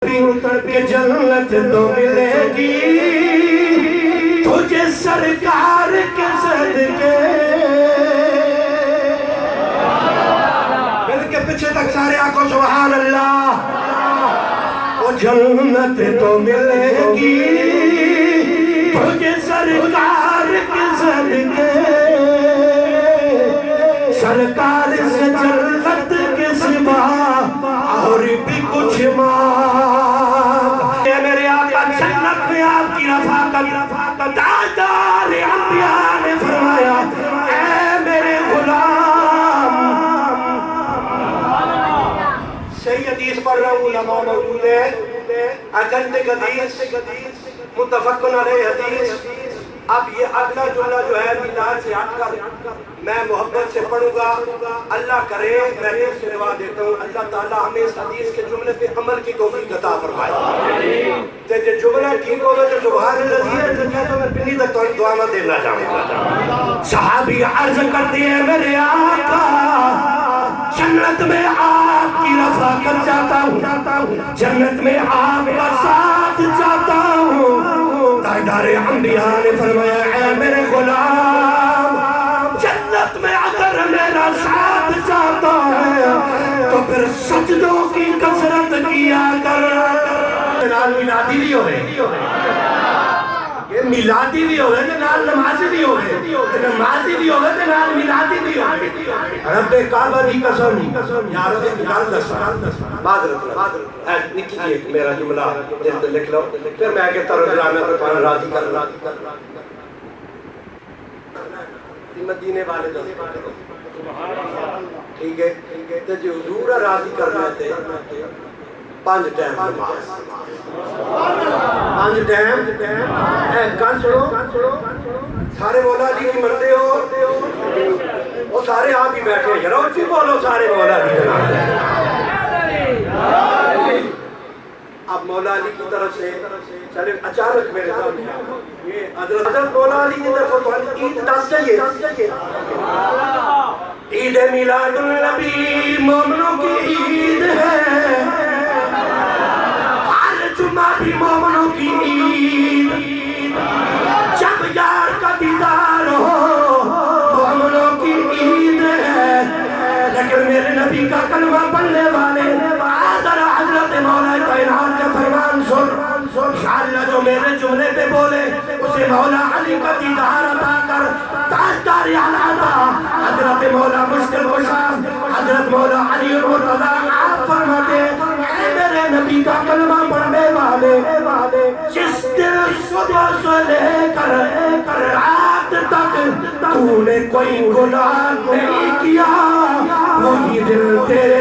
کہ جنت تو ملے گی تجھے سرکار کے صدقے۔ مل کے پیچھے تک سارے آنکھوں سبحان اللہ۔ وہ جنت تو ملے گی تجھے سرکار کے صدقے، سرکار سے جنت کے سوا اور بھی کچھ مانگ۔ اے میرے آقا جنت میں آپ کی رفاقت، تاجدار انبیاء نے فرمایا اے میرے غلام۔ صحیح حدیث پڑھ رہا ہوں، علماء موجود ہے، اجنٹک حدیث، متفقن علیہ حدیث۔ اب یہ اگلا جملہ جو ہے میلاد سے ہٹ کر میں محبت سے پڑھوں گا، اللہ کرے میں دل سے دعا دیتا ہوں اللہ تعالیٰ ہمیں اس حدیث کے جملے پہ عمل کی توفیق عطا فرمائے۔ تو جو جملہ ٹھیک ہوگا تو سبحان اللہ ہے تو کہتا ہوں میں پنی تک تو دعا میں دینا چاہوں گا۔ صحابی عرض کرتے ہیں میرے آقا جنت میں آپ کی رفاقت چاہتا ہوں، جنت میں آپ کا ساتھ چاہتا ہوں۔ تاجدار انبیاء نے فرمایا اے میرے غلام جنت میں اگر میرا ساتھ چاہتا ہے تو پھر سجدوں کی کثرت کیا کر۔ نال میلادی بھی ہوئے، میلادی بھی ہوئے کہ نال نمازی بھی ہوئے، نمازی بھی ہوئے کہ نال میلادی بھی ہوئے۔ رب کعبہ دی قسم یا رب کی گل دسا معذرت نکی جی ایک میرا جملہ دل پہ لکھ لو پھر میں آگے ترجمہ تو تمہیں راضی کرنا۔ مدینے والے ٹھیک ہے تو جو حضور راضی کرنا تھے 5 ٹائم نماز، 5 ٹائم کان سنو سارے مولا علی کی مرتے ہو وہ سارے آپ ہی بیٹھے ہیں، یرا اچھی بولو سارے مولا علی جناب۔ اب مولا علی کی طرف سے چلے اچانک میرے سامنے یہ حضرت مولا علی کی طرف تو عید دس چاہیے، عید میلاد النبی مومنوں کی عید ہے، ہر جمعہ بھی مومنوں کی عید، جب یار کا دیدار ہو مومنوں کی عید ہے۔ لیکن میرے نبی کا کلمہ پڑھنے والے حضرت مولا کائنات کا فرمان سن، انشاءاللہ جو میرے جملے پہ بولے اسے مولا علی کا دیدار عطا کر، تاجدار عطا حضرت مولا مشکل کشا حضرت مولا علی المرتضی آپ فرماتے اے میرے نبی کا کلمہ پڑھنے والے جس دن صبح سے لے کر رات تک تو نے کوئی گناہ نہیں کیا وہی دل تیرے